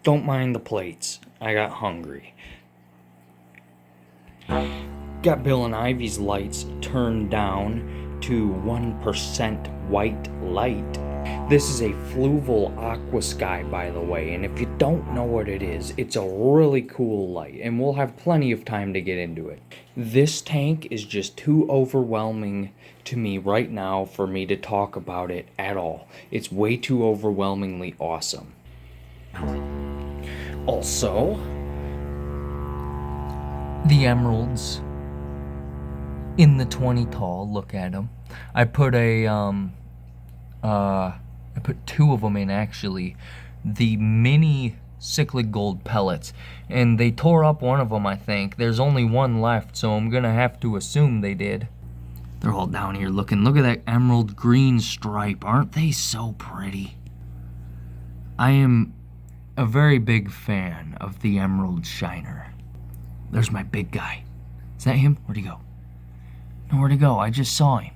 Don't mind the plates. I got hungry. Got Bill and Ivy's lights turned down to 1% white light. This is a fluval aqua sky, by the way, and if you don't know what it is, it's a really cool light, and we'll have plenty of time to get into it. This tank is just too overwhelming to me right now for me to talk about it at all. It's way too overwhelmingly awesome. Also, the emeralds in the 20 tall, look at them. I put two of them in, actually, the mini cyclic gold pellets, and they tore up one of them, I think. There's only one left, so I'm gonna have to assume they did. They're all down here looking. Look at that emerald green stripe. Aren't they so pretty? I am a very big fan of the emerald shiner. There's my big guy. Is that him? Where'd he go? No, where'd he go? I just saw him.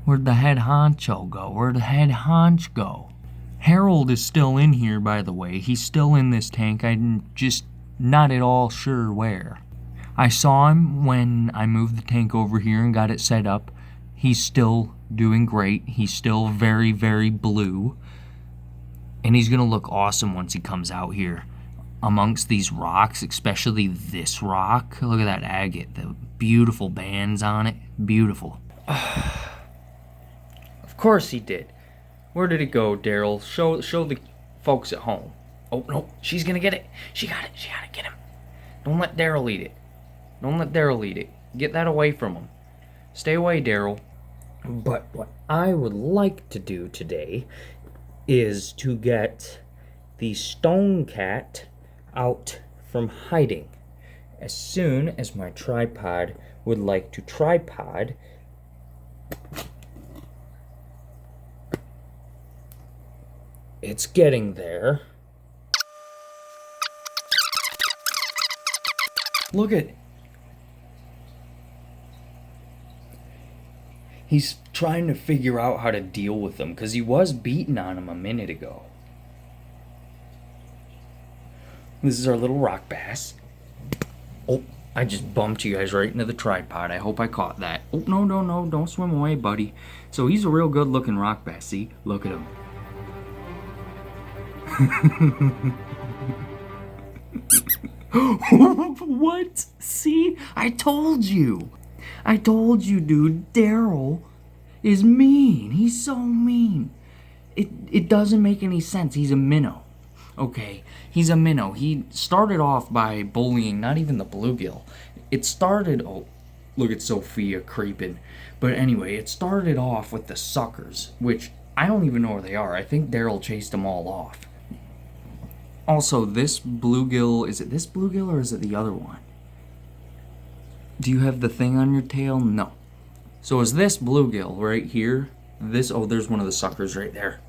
Where'd the head honcho go? Where'd the head honch go? Harold is still in here, by the way. He's still in this tank. I'm just not at all sure where. I saw him when I moved the tank over here and got it set up. He's still doing great. He's still very, very blue. And he's gonna look awesome once he comes out here amongst these rocks, especially this rock. Look at that agate, the beautiful bands on it. Beautiful. Of course he did. Where did it go, Darel? Show the folks at home. Oh, no, she's gonna get it. She got it. She got it. Get him. Don't let Darel eat it. Don't let Darel eat it. Get that away from him. Stay away, Darel. But what I would like to do today is to get the stone cat out from hiding. As soon as my tripod would like to tripod, it's getting there. Look at... He's trying to figure out how to deal with them, because he was beating on him a minute ago. This is our little rock bass. Oh, I just bumped you guys right into the tripod. I hope I caught that. Oh, no, don't swim away, buddy. So he's a real good looking rock bass, see? Look at him. What? See? I told you. I told you, dude. Darel is mean. He's so mean. It doesn't make any sense. He's a minnow. Okay, he's a minnow. He started off by bullying not even the bluegill. It started... Oh, look at Sophia creeping. But anyway, it started off with the suckers, which I don't even know where they are. I think Darel chased them all off. Also, this bluegill... Is it this bluegill or is it the other one? Do you have the thing on your tail? No. So is this bluegill right here? This... Oh, there's one of the suckers right there.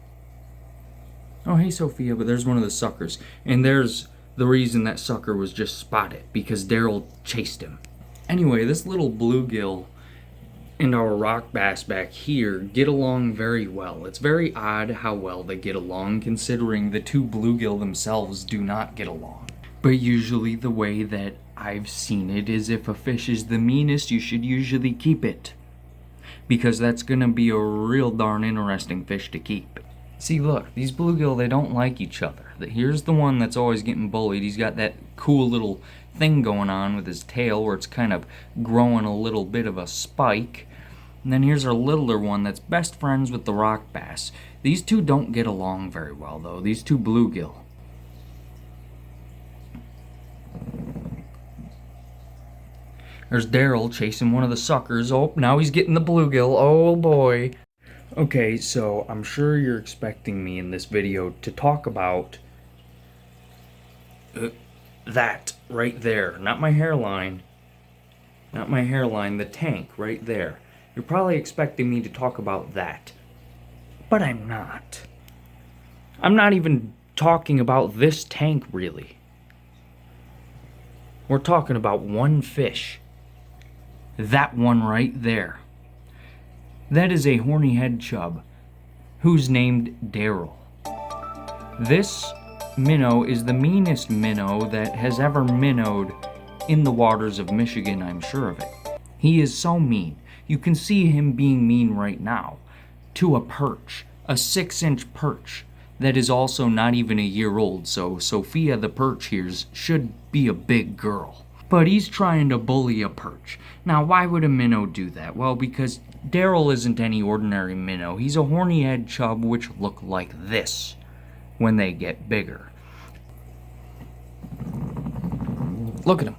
Oh, hey, Sophia, but there's one of the suckers. And there's the reason that sucker was just spotted, because Darel chased him. Anyway, this little bluegill and our rock bass back here get along very well. It's very odd how well they get along, considering the two bluegill themselves do not get along. But usually the way that I've seen it is, if a fish is the meanest, you should usually keep it, because that's gonna be a real darn interesting fish to keep. See, look, these bluegill, they don't like each other. Here's the one that's always getting bullied. He's got that cool little thing going on with his tail where it's kind of growing a little bit of a spike. And then here's our littler one that's best friends with the rock bass. These two don't get along very well, though. These two bluegill. There's Darel chasing one of the suckers. Oh, now he's getting the bluegill. Oh, boy. Okay, so I'm sure you're expecting me in this video to talk about that right there. Not my hairline. Not my hairline, the tank right there. You're probably expecting me to talk about that. But I'm not. I'm not even talking about this tank, really. We're talking about one fish. That one right there. That is a Hornyhead Chub, who's named Darel. This minnow is the meanest minnow that has ever minnowed in the waters of Michigan, I'm sure of it. He is so mean. You can see him being mean right now to a perch, a 6-inch perch that is also not even a year old, so Sophia the perch here should be a big girl. But he's trying to bully a perch. Now, why would a minnow do that? Well, because Darel isn't any ordinary minnow. He's a hornyhead chub which look like this when they get bigger. Look at him.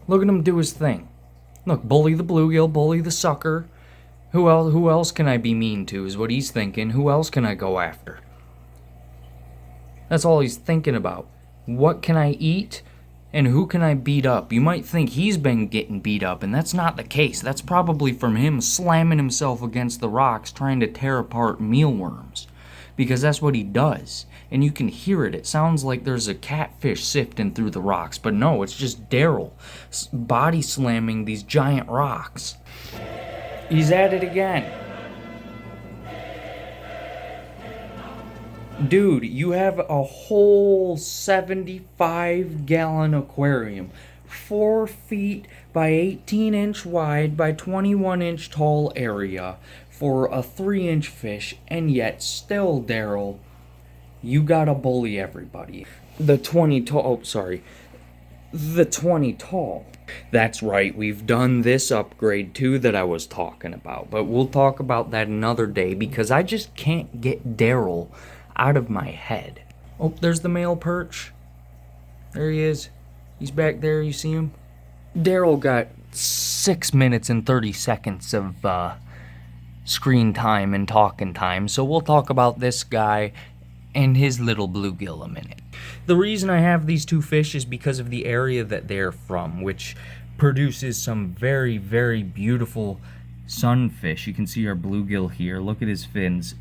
Look at him do his thing. Look, bully the bluegill, bully the sucker. Who else can I be mean to is what he's thinking. Who else can I go after? That's all he's thinking about. What can I eat and who can I beat up? You might think he's been getting beat up, and that's not the case. That's probably from him slamming himself against the rocks trying to tear apart mealworms, because that's what he does. And you can hear it. It sounds like there's a catfish sifting through the rocks, but no, it's just Darel body slamming these giant rocks. He's at it again. Dude, you have a whole 75-gallon aquarium. 4 feet by 18-inch wide by 21-inch tall area for a 3-inch fish, and yet still, Darel, you gotta bully everybody. The 20 tall. That's right, we've done this upgrade too that I was talking about, but we'll talk about that another day because I just can't get Darel out of my head. Oh, there's the male perch. There he is. He's back there, you see him? Darel got 6 minutes and 30 seconds of screen time and talking time, so we'll talk about this guy and his little bluegill a minute. The reason I have these two fish is because of the area that they're from, which produces some very, very beautiful sunfish. You can see our bluegill here. Look at his fins.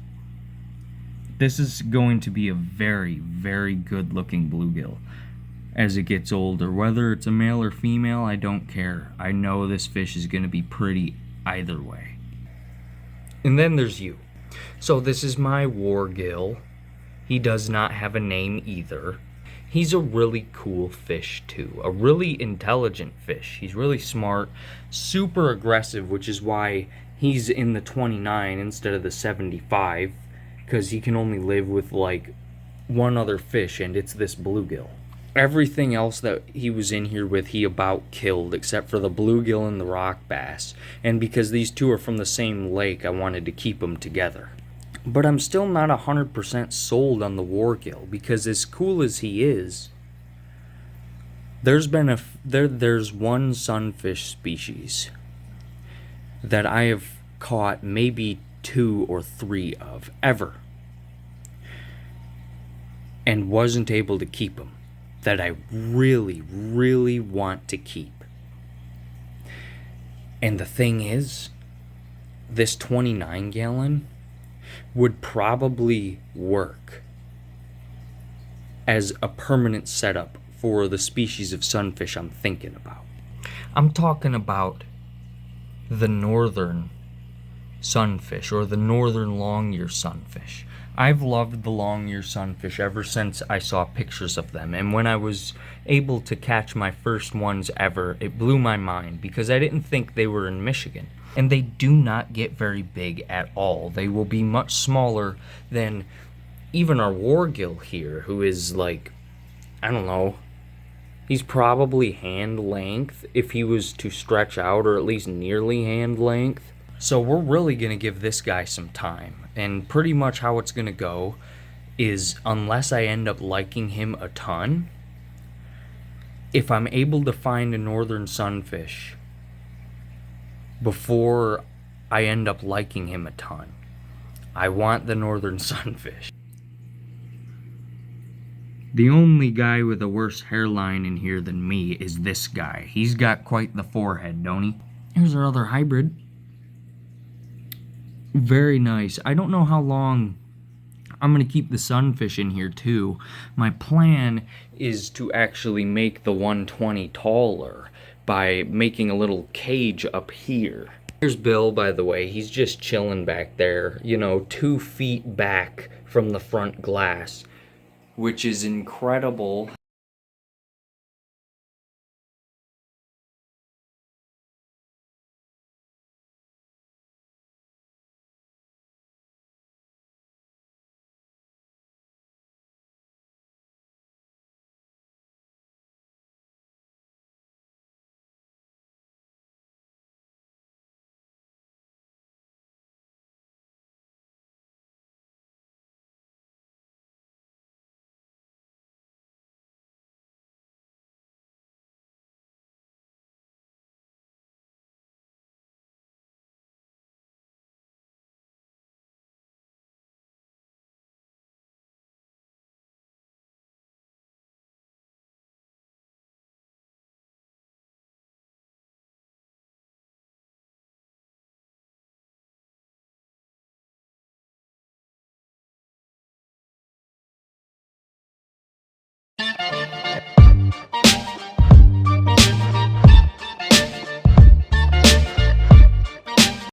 This is going to be a very, very good looking bluegill as it gets older. Whether it's a male or female, I don't care. I know this fish is going to be pretty either way. And then there's you. So this is my wargill. He does not have a name either. He's a really cool fish too. A really intelligent fish. He's really smart, super aggressive, which is why he's in the 29 instead of the 75. Because he can only live with like one other fish, and it's this bluegill. Everything else that he was in here with, he about killed, except for the bluegill and the rock bass. And because these two are from the same lake, I wanted to keep them together. But I'm still not 100% sold on the wargill, because as cool as he is, there's one sunfish species that I have caught maybe 2 or 3 of ever, and wasn't able to keep them, that I really, really want to keep. And the thing is, this 29-gallon would probably work as a permanent setup for the species of sunfish I'm thinking about. I'm talking about the northern sunfish, or the northern long-ear sunfish. I've loved the long-ear sunfish ever since I saw pictures of them, and when I was able to catch my first ones ever, it blew my mind because I didn't think they were in Michigan. And they do not get very big at all. They will be much smaller than even our wargill here, who is like, I don't know, he's probably hand length if he was to stretch out, or at least nearly hand length. So we're really going to give this guy some time. And pretty much how it's going to go is, unless I end up liking him a ton, if I'm able to find a northern sunfish before I end up liking him a ton, I want the northern sunfish. The only guy with a worse hairline in here than me is this guy. He's got quite the forehead, don't he? Here's our other hybrid. Very nice. I don't know how long I'm going to keep the sunfish in here too. My plan is to actually make the 120 taller by making a little cage up here. Here's Bill, by the way. He's just chilling back there, 2 feet back from the front glass. which is incredible